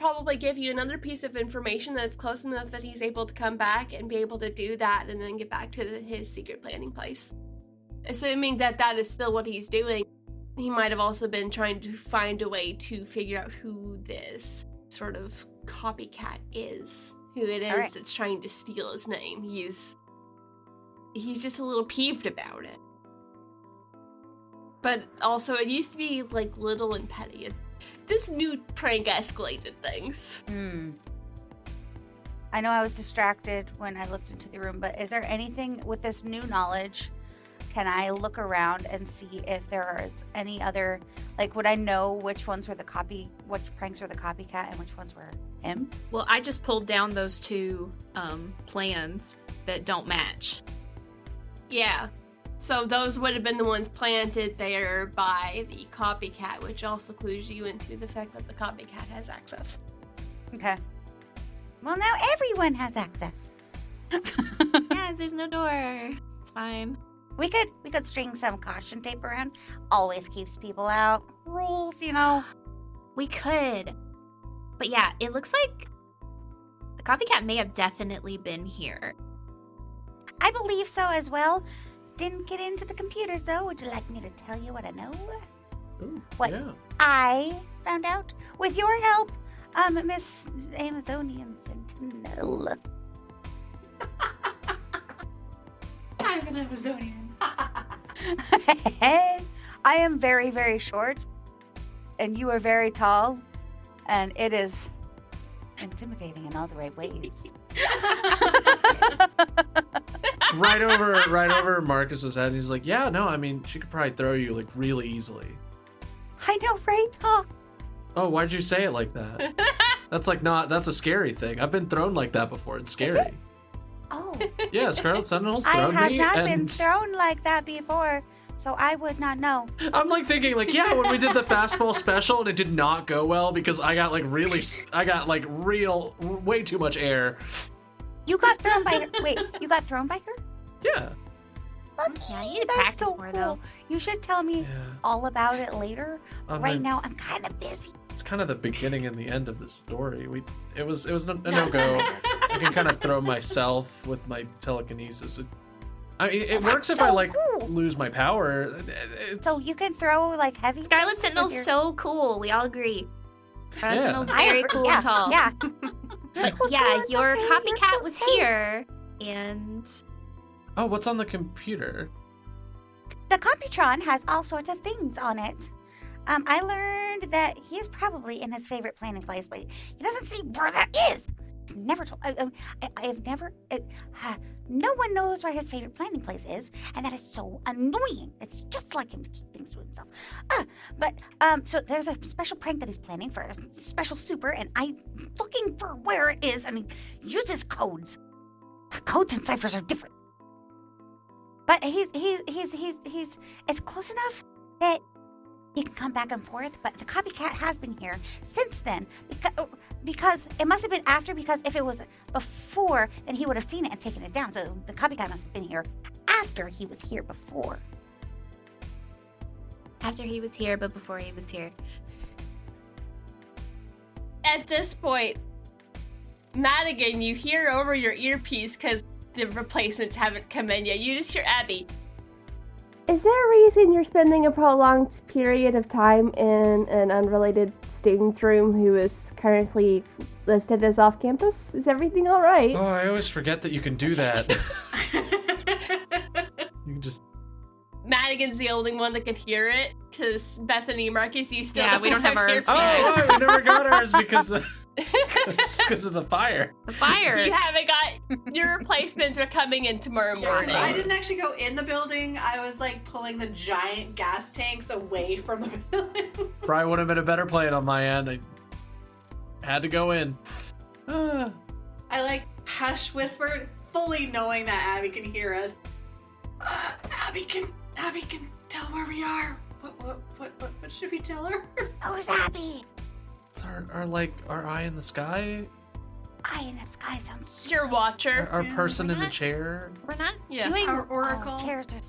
probably give you another piece of information that's close enough that he's able to come back and be able to do that and then get back to his secret planning place. Assuming that that is still what he's doing, he might have also been trying to find a way to figure out who this sort of copycat is. Who it is that's trying to steal his name. He's just a little peeved about it. But also, it used to be, like, little and petty. This new prank escalated things. I know I was distracted when I looked into the room, but is there anything with this new knowledge? Can I look around and see if there is any other, like, would I know which pranks were the copycat and which ones were him? Well, I just pulled down those two plans that don't match. Yeah. So those would have been the ones planted there by the copycat, which also clues you into the fact that the copycat has access. Okay. Well, now everyone has access. Yes, there's no door. It's fine. We could string some caution tape around. Always keeps people out. Rules, you know. We could. But yeah, it looks like the copycat may have definitely been here. I believe so as well. Didn't get into the computers, though. Would you like me to tell you what I know? Ooh, What yeah. I found out? With your help, Miss Amazonian Sentinel. I'm an Amazonian. I am very, very short, and you are very tall, and it is intimidating in all the right ways. right over Marcus's head. He's like, yeah, no, I mean, she could probably throw you like really easily. I know, right? Oh. Oh, why'd you say it like that? That's a scary thing. I've been thrown like that before. It's scary. Oh. Yeah, Scarlet Sentinel's I thrown have me. not and been thrown like that before, so I would not know. I'm like thinking like, yeah, when we did the fastball special and it did not go well because I got way too much air. You got thrown by her. Wait, you got thrown by her? Yeah. Lucky, Yeah, you need to that's practice so more, cool. though. You should tell me Yeah. all about it later. Right mean, now, I'm kind of busy. It's kind of the beginning and the end of the story. It was a no-go. I can kind of throw myself with my telekinesis. It works if so I cool. lose my power. So you can throw like heavy. Scarlet things Sentinel's with your- so cool. We all agree. Scarlet Yeah. Sentinel's I very agree, cool yeah, and tall. Yeah. But Well, yeah, it's your okay, copycat it's was okay. here, and Oh, what's on the computer? The Computron has all sorts of things on it. I learned that he is probably in his favorite planning place, but he doesn't see where that is. He's never told. I have never. No one knows where his favorite planning place is, and that is so annoying. It's just like him to keep things to himself. So there's a special prank that he's planning for a special super, and I'm looking for where it is, and he uses codes. Codes and ciphers are different. But he's it's close enough that he can come back and forth. But the copycat has been here since then because it must have been after. Because if it was before, then he would have seen it and taken it down. So the copycat must have been here after he was here before. after he was here, but before he was here. At this point, Madigan, you hear over your earpiece because the replacements haven't come in yet. You just hear Abby. Is there a reason you're spending a prolonged period of time in an unrelated student's room who is currently listed as off campus? Is everything all right? Oh, I always forget that you can do that. You can just... Madigan's the only one that can hear it, because Bethany and Marcus, you still we don't have ours. earpieces. Oh, we never got ours because of the fire. The fire. You haven't got... Your replacements are coming in tomorrow morning. Yeah, I didn't actually go in the building. I was like pulling the giant gas tanks away from the building. Probably would have been a better plan on my end. I had to go in. I like hush whispered, fully knowing that Abby can hear us. Abby can tell where we are. What should we tell her? Who's Abby? It's our eye in the sky. Eye in the sky sounds It's super... your watcher. Our Yeah, person we're in the not- chair. We're not Yeah. doing... Our oracle. Oh, chairs are...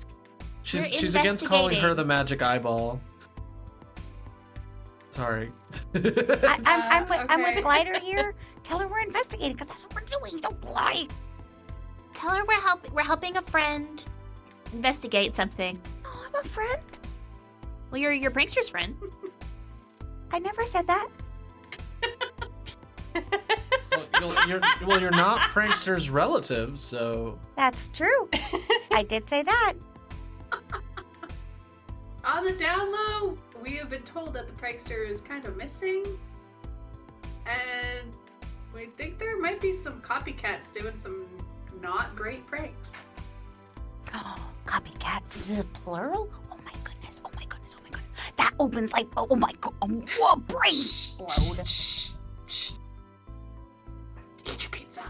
She's We're against calling her investigating. the magic eyeball. Sorry. I'm Okay. with Glider here. Tell her we're investigating because that's what we're doing. Don't lie. Tell her we're helping a friend investigate something. Oh, I'm a friend. Well, you're your prankster's friend. I never said that. Well, you're not Prankster's relative, so... That's true. I did say that. On the down low, we have been told that the prankster is kind of missing. And we think there might be some copycats doing some not great pranks. Oh, copycats. Is it plural? Oh my goodness. Oh my goodness. Oh my goodness. That opens like, oh my god. Whoa, brain explode. Shh. Eat your pizza.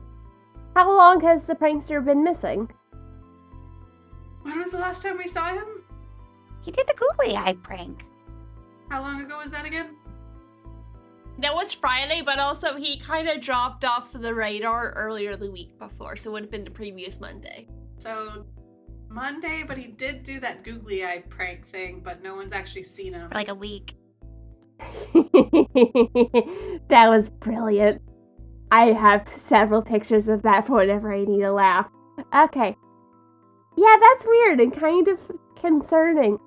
How long has the prankster been missing? When was the last time we saw him? He did the googly eye prank. How long ago was that again? That was Friday, but also he kind of dropped off the radar earlier the week before, so it would have been the previous Monday. So, Monday, but he did do that googly eye prank thing, but no one's actually seen him. For like a week. That was brilliant. I have several pictures of that for whenever I need a laugh. Okay. Yeah, that's weird and kind of concerning.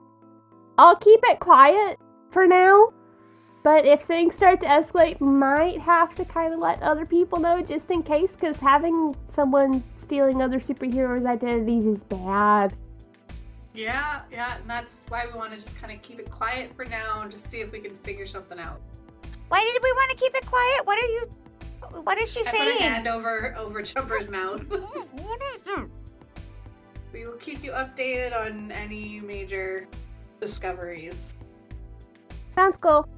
I'll keep it quiet for now, but if things start to escalate, might have to kind of let other people know just in case, because having someone stealing other superheroes' identities is bad. Yeah, and that's why we want to just kind of keep it quiet for now and just see if we can figure something out. Why did we want to keep it quiet? What is she I saying? put a hand over Jumper's mouth. What is it? We will keep you updated on any major discoveries. Sounds cool.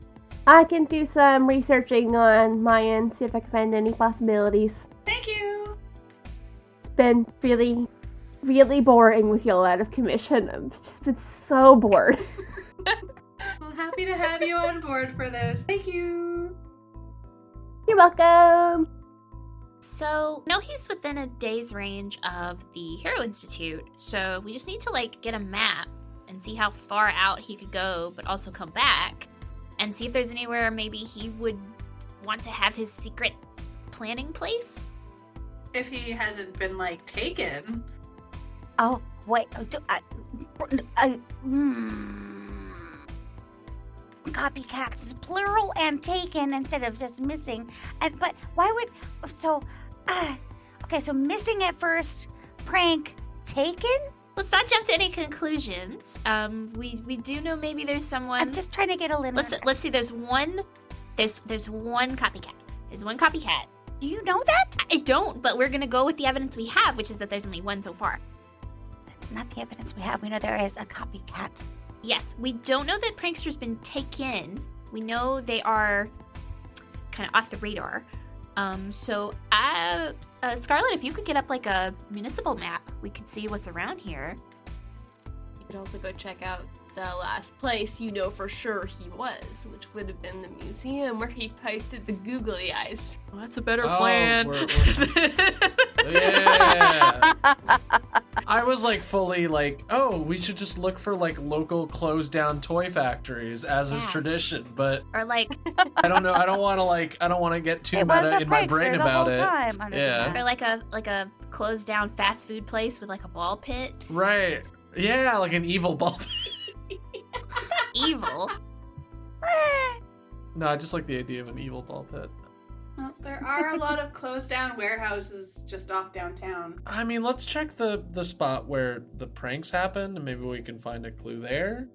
I can do some researching on my end, see if I can find any possibilities. Thank you! It's been really, really boring with y'all out of commission. I've just been so bored. Well, happy to have you on board for this. Thank you! You're welcome. So, no, he's within a day's range of the Hero Institute, so we just need to, get a map and see how far out he could go, but also come back, and see if there's anywhere maybe he would want to have his secret planning place. If he hasn't been, taken. Oh, wait. Copycats is plural and taken instead of just missing. But why would... Okay, so missing at first, prank, taken? Let's not jump to any conclusions. We do know maybe there's someone... I'm just trying to get a linear... Let's see, there's one copycat. There's one copycat. Do you know that? I don't, but we're gonna go with the evidence we have, which is that there's only one so far. That's not the evidence we have. We know there is a copycat. Yes, we don't know that Prankster's been taken. We know they are kind of off the radar. So Scarlett, if you could get up a municipal map, we could see what's around here. You could also go check out the last place you know for sure he was, which would have been the museum where he posted the googly eyes. Well, that's a better plan. we're- Yeah. I was fully we should just look for local closed down toy factories as is Yeah. tradition, but Or I don't know. I don't want to get too It was meta the in my prankster brain the about whole it. time under the Yeah. map. or a closed down fast food place with a ball pit. Right. Yeah, like an evil ball. It's not evil. No, I just like the idea of an evil ball pit. Well, there are a lot of closed down warehouses just off downtown. I mean, let's check the spot where the pranks happened, and maybe we can find a clue there.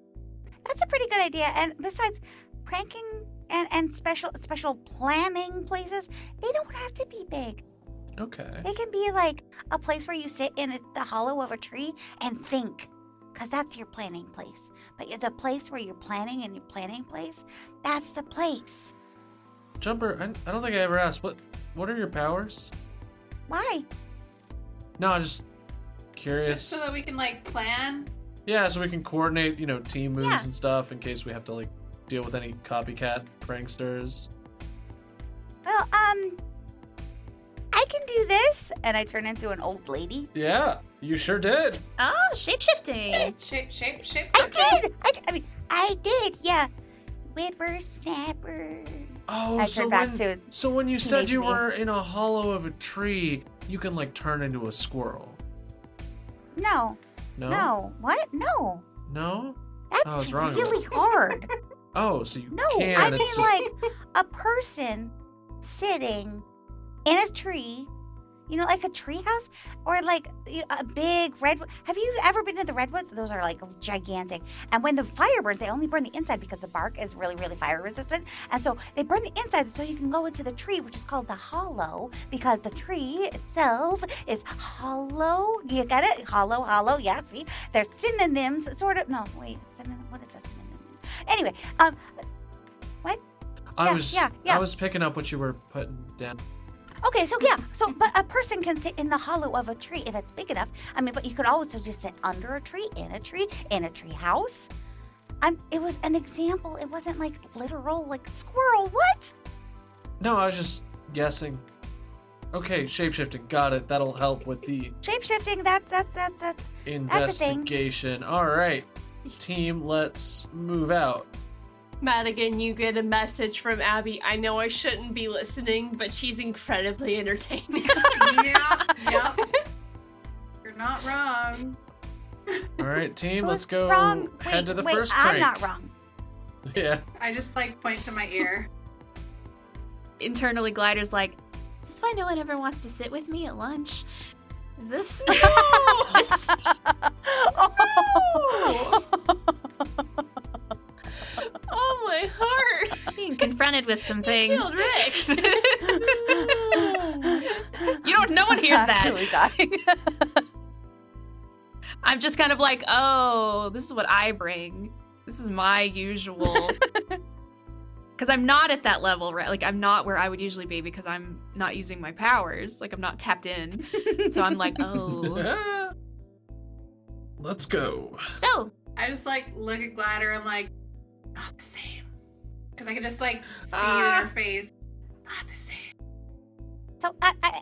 That's a pretty good idea. And besides, pranking and special planning places, they don't have to be big. Okay. They can be a place where you sit in the hollow of a tree and think, because that's your planning place. But the place where you're planning in your planning place, that's the place. Jumper, I don't think I ever asked, what are your powers? Why? No, I'm just curious. Just so that we can plan. Yeah, so we can coordinate, team moves Yeah. and stuff in case we have to deal with any copycat pranksters. Well, I can do this. And I turn into an old lady. Yeah, you sure did. Oh, shapeshifting. Shape. I did, yeah. whippersnapper. Oh, I so turned back when, to so when you said teenage you me. were in a hollow of a tree, you can like turn into a squirrel. no, No? no, what? No, No? that's I was wrong really about hard. Oh, so you No, can. I it's mean just... like a person sitting in a tree, like a tree house or like a big redwood. Have you ever been to the redwoods? Those are like gigantic. And when the fire burns, they only burn the inside because the bark is really, really fire resistant. And so they burn the inside so you can go into the tree, which is called the hollow, because the tree itself is hollow. You get it? Hollow, hollow. Yeah, see? There's synonyms, sort of. No, wait. Synonym? What is a synonym? Anyway, what? I was picking up what you were putting down. Okay, but a person can sit in the hollow of a tree if it's big enough. I mean, but you could also just sit under a tree, in a tree house. It was an example. It wasn't like literal, like squirrel. What? No, I was just guessing. Okay, shapeshifting. Got it. That'll help with the Shape-shifting, that's investigation. All right, team, let's move out. Madigan, you get a message from Abby. I know I shouldn't be listening, but she's incredibly entertaining. Yeah, yep. You're not wrong. All right, team, let's Who's go wrong? head to the Wait, first I'm prank. not wrong. Yeah. I just like point to my ear. Internally, Glider's like, is this why no one ever wants to sit with me at lunch? Is this? this... Oh my heart! Being confronted with some things. Killed Rick. No one hears that. Actually dying. I'm just kind of like, oh, this is what I bring. This is my usual. Because I'm not at that level, right? Like, I'm not where I would usually be because I'm not using my powers. Like, I'm not tapped in. So I'm like, oh. Let's go. So, I just like look at Glider. I'm like, not the same. Because I can just like see it in her face. Not the same. So,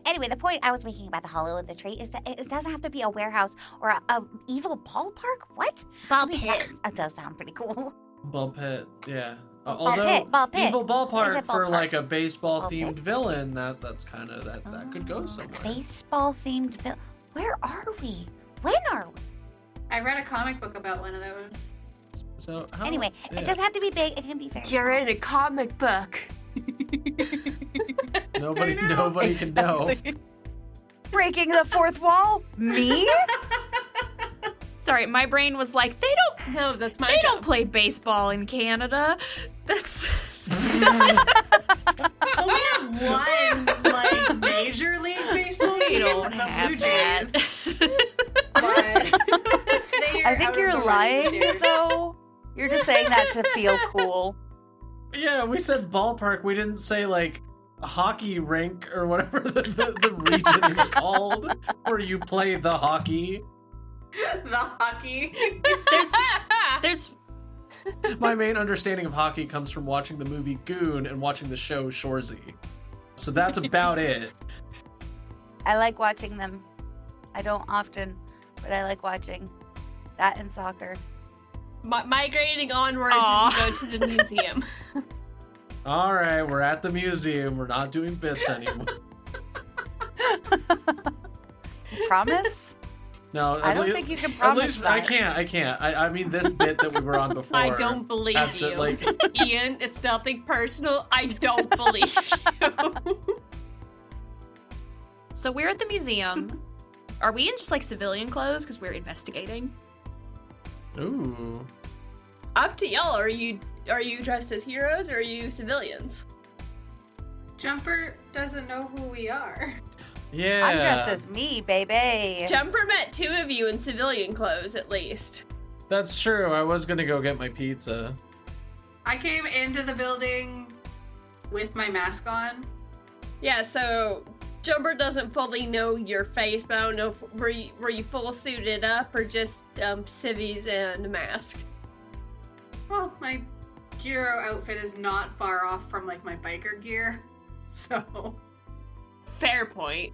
anyway, the point I was making about the hollow of the tree is that it doesn't have to be a warehouse or a evil ballpark. What? ball I mean, pit. that does sound pretty cool. Ball pit, yeah. Ball Although pit. evil ballpark It's a for ballpark. like a baseball Ball themed pit. villain, that's kind of that could go somewhere. Baseball themed film. Where are we? When are we? I read a comic book about one of those. So how, Anyway, yeah. it doesn't have to be big. It can be very You're small. in a comic book. Nobody I know. can know. Exactly. Breaking the fourth wall? Me? Sorry, my brain was like, they No, that's my don't job. play baseball in Canada. That's Well, we have one like major league baseball they team, don't the have Blue that. Jays. But they are I think out you're of the lying, running this year. though. You're just saying that to feel cool. Yeah, we said ballpark. We didn't say like a hockey rink or whatever the region is called, where you play the hockey. The hockey. There's My main understanding of hockey comes from watching the movie Goon and watching the show Shoresy. So that's about it. I like watching them. I don't often, but I like watching that and soccer. Migrating onwards Aw. as you go to the museum. All right, we're at the museum. We're not doing bits anymore. Promise? No, I at don't lea- think you can At promise least that. I can't. I mean this bit that we were on before. I don't believe That's you. it, like Ian, it's nothing personal. I don't believe you. so we're at the museum. Are we in just like civilian clothes because we're investigating? ooh. Up to y'all. Are you dressed as heroes or are you civilians? Jumper doesn't know who we are. Yeah. I'm dressed as me, baby. Jumper met two of you in civilian clothes, at least. That's true. I was gonna go get my pizza. I came into the building with my mask on. Yeah, so Jumper doesn't fully know your face, but I don't know if were you full suited up or just civvies and a mask. Well, my hero outfit is not far off from like my biker gear, so Fair point.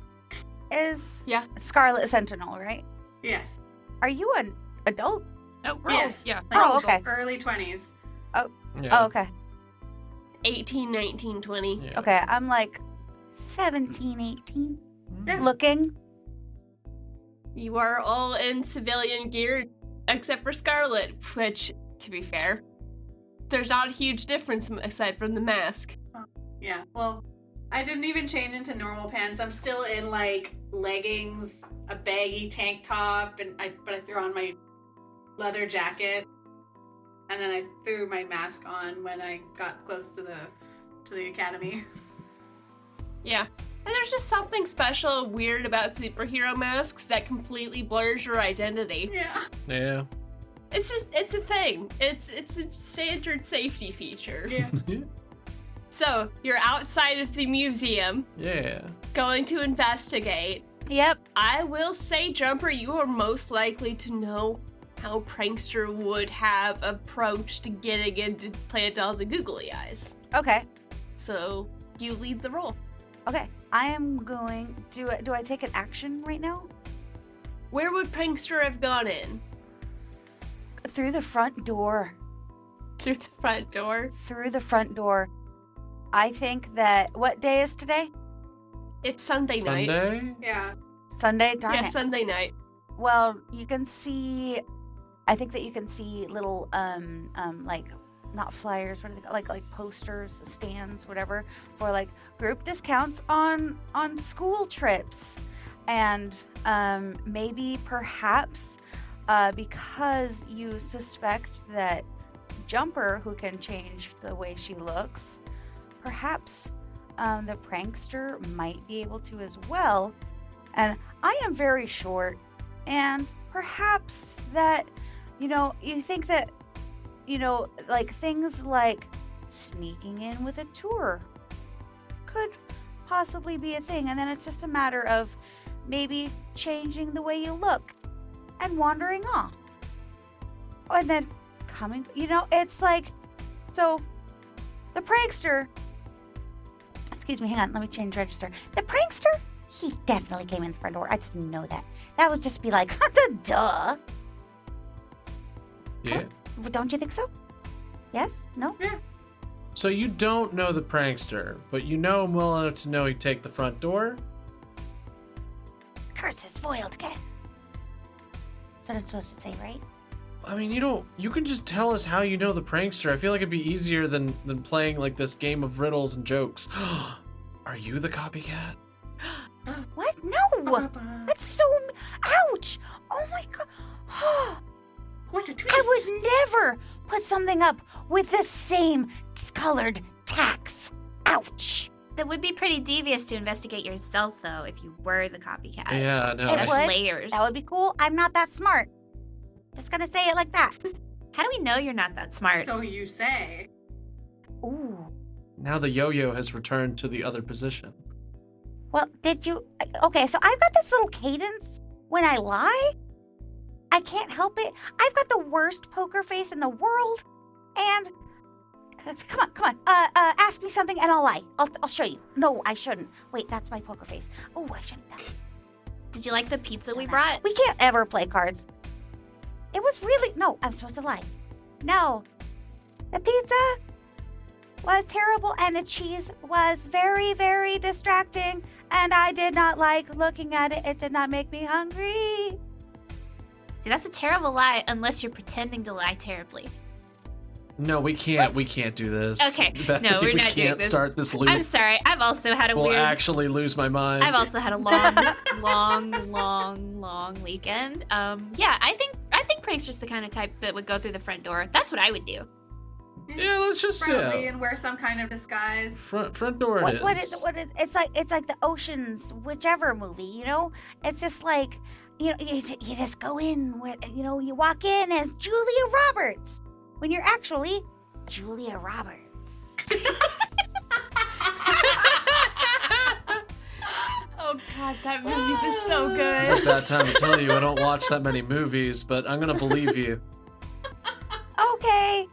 Is Yeah. Scarlet Sentinel, right? yes. Are you an adult? Oh, Yes. yeah. Oh, okay. Early 20s. Yeah. Oh, okay. 18, 19, 20. Yeah. Okay, I'm like 17, 18. Yeah. Looking. You are all in civilian gear, except for Scarlet, which, to be fair, there's not a huge difference aside from the mask. Yeah, well, I didn't even change into normal pants. I'm still in like leggings, a baggy tank top, but I threw on my leather jacket, and then I threw my mask on when I got close to the academy. Yeah. And there's just something special, weird about superhero masks that completely blurs your identity. Yeah. Yeah. It's a thing. It's a standard safety feature. Yeah. So, you're outside of the museum, Yeah. going to investigate. Yep. I will say, Jumper, you are most likely to know how Prankster would have approached getting into plant all the googly eyes. Okay. So, you lead the role. Okay. I am going. Do I take an action right now? Where would Prankster have gone in? Through the front door. Through the front door? Through the front door. I think that. What day is today? It's Sunday night. Sunday? Yeah. Sunday? Darn Yeah, it. Sunday night. Well, you can see. I think that you can see little like not flyers, what are they called? Like posters, stands, whatever, for like group discounts on school trips, and maybe perhaps because you suspect that Jumper, who can change the way she looks, perhaps the prankster might be able to as well. And I am very short, and perhaps that, you think that, like things like sneaking in with a tour could possibly be a thing. And then it's just a matter of maybe changing the way you look and wandering off. And then coming, it's like, so the prankster, excuse me, hang on, let me change register. The prankster, he definitely came in the front door. I just know that. That would just be like, duh. Yeah. Don't you think so? Yes? No? So you don't know the prankster, but you know him well enough to know he'd take the front door? Curse is foiled again. That's what I'm supposed to say, right? I mean, you can just tell us how you know the prankster. I feel like it'd be easier than playing like this game of riddles and jokes. Are you the copycat? What? No! That's so... Ouch! Oh my god. What a twist! I would never put something up with the same colored tacks. Ouch! That would be pretty devious to investigate yourself, though, if you were the copycat. Yeah, no. It That's would. layers. That would be cool. I'm not that smart. Just gonna say it like that. How do we know you're not that smart? So you say. Ooh. Now the yo-yo has returned to the other position. Well, did you... Okay, so I've got this little cadence when I lie. I can't help it. I've got the worst poker face in the world. And... Come on. Ask me something and I'll lie. I'll show you. No, I shouldn't. Wait, that's my poker face. Oh, I shouldn't have. Did you like the pizza we brought? We can't ever play cards. It was really... No, I'm supposed to lie. No. The pizza was terrible and the cheese was very, very distracting. And I did not like looking at it. It did not make me hungry. See, that's a terrible lie unless you're pretending to lie terribly. No, we can't. What? We can't do this. Okay, Bethany, no, we're not we doing can't this. start this loop. I'm sorry. I've also had a We'll weird... actually lose my mind. I've also had a long weekend. Yeah, I think Prankster's the kind of type that would go through the front door. That's what I would do. Yeah, let's just Probably and wear some kind of disguise. front door. It is. What is it's like the Ocean's whichever movie, It's just like, you just go in with, you walk in as Julia Roberts when you're actually Julia Roberts. Oh god, that movie was so It's good. like that time to tell you I don't watch that many movies, but I'm gonna believe you. Okay.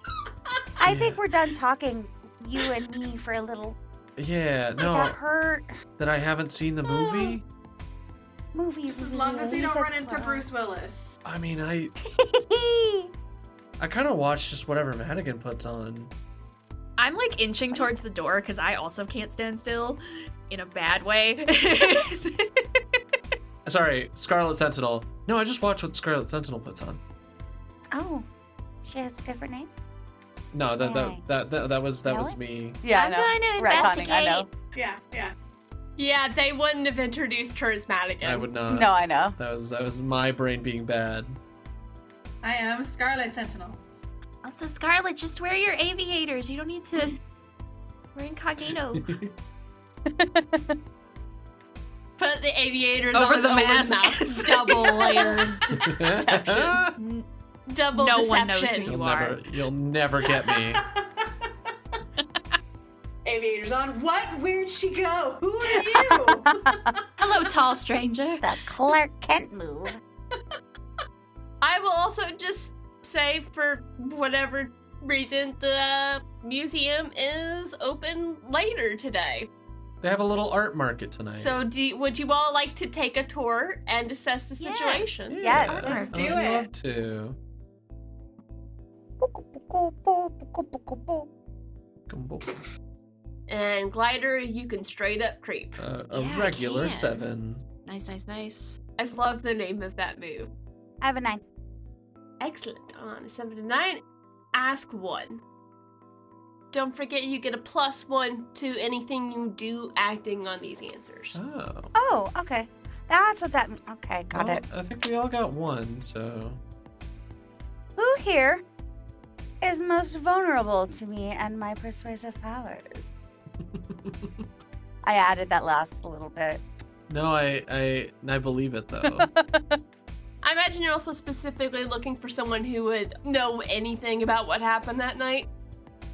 I Yeah. think we're done talking, you and me, for a little. Yeah, I no, got hurt. that I haven't seen the movie. Movies. Just as long as we don't movies are run into crap. Bruce Willis. I mean, I kind of watch just whatever Madigan puts on. I'm like inching towards the door because I also can't stand still in a bad way. Sorry, Scarlet Sentinel. No, I just watch what Scarlet Sentinel puts on. Oh, she has a different name? No, that was Really? me. I'm going to investigate. I know. Yeah, yeah. Yeah, they wouldn't have introduced her as Madigan. I would not. No, I know. That was my brain being bad. I am Scarlet Sentinel. Also, Scarlet, just wear your aviators. You don't need to wear incognito. Put the aviators Over on the Owen's mask. mouth. Double layered deception. Double No deception. one knows who you are. You'll never get me. Aviators on. What? Where'd she go? Who are you? Hello, tall stranger. The Clark Kent move. I will also just say, for whatever reason, the museum is open later today. They have a little art market tonight. So would you all like to take a tour and assess the Yes. situation? Yes. Let's do I'd it. love to. And Glider, you can straight up creep. A Yeah, I regular can. 7. Nice. I love the name of that move. I have a 9. Excellent. On a 7 to 9, ask 1. Don't forget you get a +1 to anything you do acting on these answers. Oh. Oh, okay. That's what that. Okay, got Well, it. I think we all got 1, so. Who here is most vulnerable to me and my persuasive powers? I added that last little bit. No, I believe it though. I imagine you're also specifically looking for someone who would know anything about what happened that night.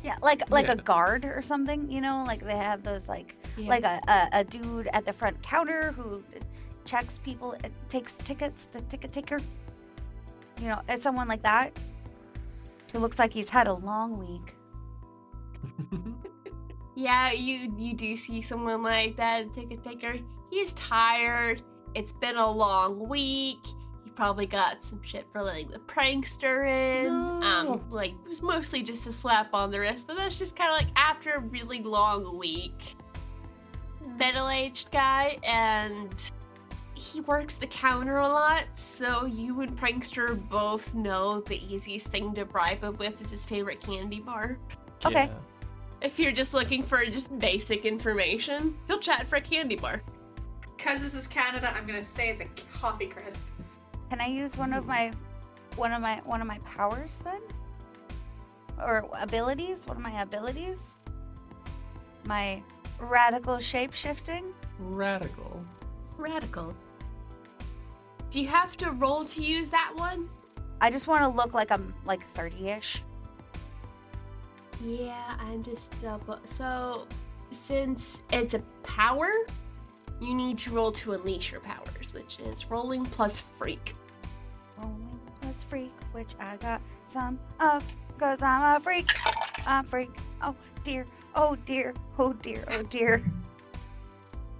Yeah, like Yeah. a guard or something, you know, like they have those like Yeah. a dude at the front counter who checks people, takes tickets, the ticket taker. You know, it's someone like that who looks like he's had a long week. Yeah, you do see someone like that, ticket taker. He's tired. It's been a long week. He probably got some shit for letting the prankster in. No. Like it was mostly just a slap on the wrist, but that's just kind of like after a really long week. Middle-aged guy, and he works the counter a lot, so you and Prankster both know the easiest thing to bribe him with is his favorite candy bar. Okay. Yeah. If you're just looking for just basic information, he'll chat for a candy bar. Because this is Canada, I'm gonna say it's a coffee crisp. Can I use one of my powers then? Or abilities? One of my abilities? My radical shape shifting? Radical. Do you have to roll to use that one? I just want to look like I'm like 30-ish. Yeah, I'm just so since it's a power, you need to roll to unleash your powers, which is rolling plus freak. Rolling plus freak, which I got some of, cause I'm a freak. I'm a freak. Oh dear, oh dear, oh dear, oh dear.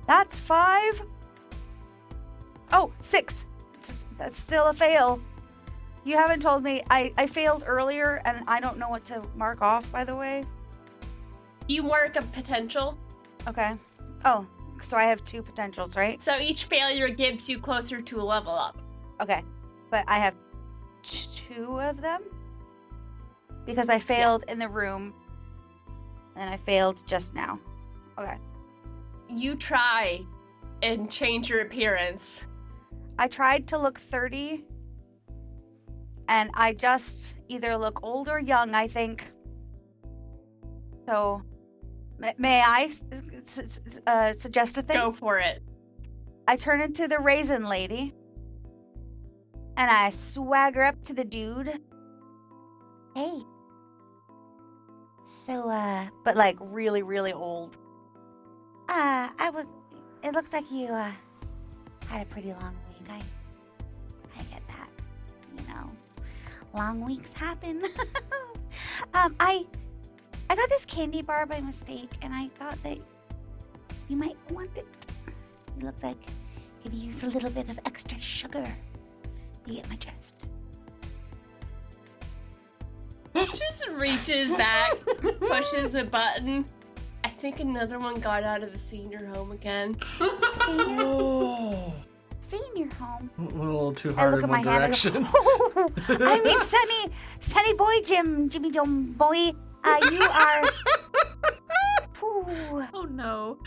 That's 5. Oh, 6. That's still a fail. You haven't told me. I failed earlier and I don't know what to mark off, by the way. You mark a potential, Okay. Oh, so I have 2 potentials, right? so each failure gives you closer to a level up. Okay. But I have 2 of them? Because I failed in the room and I failed just now. Okay. You try and change your appearance. I tried to look 30 and I just either look old or young, I think. So, may I suggest a thing? Go for it. I turn into the raisin lady and I swagger up to the dude. Hey. So, but like really, really old. It looked like you, had a pretty long week. I get that. You know, long weeks happen. I got this candy bar by mistake and I thought that you might want it. You look like you could use a little bit of extra sugar. You get my drift. Just reaches back, Pushes a button. I think another one got out of the senior home again. Oh. Senior home. Went a little too I hard look in at my one hand. direction. I mean, Sunny boy, Jimmy Dome boy. You are. Ooh. Oh no.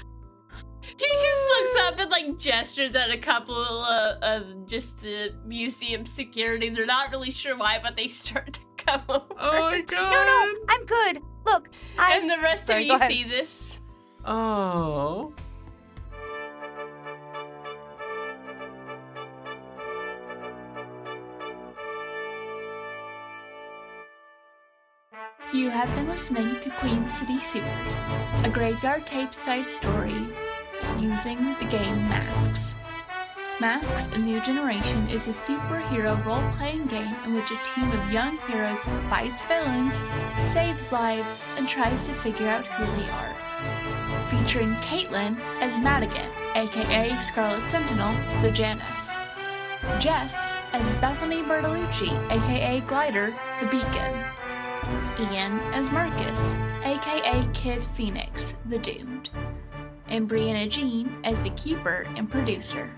He just looks up and like gestures at a couple of just the museum security. They're not really sure why, but they start to come over. Oh my god. No, I'm good. Look, And the rest Sorry, of go you ahead. see this. Oh. You have been listening to Queen City Sewers, a graveyard tape-side story using the game Masks. Masks: A New Generation is a superhero role-playing game in which a team of young heroes fights villains, saves lives, and tries to figure out who they are. Featuring Caitlin as Madigan, aka Scarlet Sentinel, the Janus. Jess as Bethany Bertolucci, aka Glider, the Beacon. Ian as Marcus, aka Kid Phoenix, the Doomed. And Brianna Jean as the Keeper and Producer.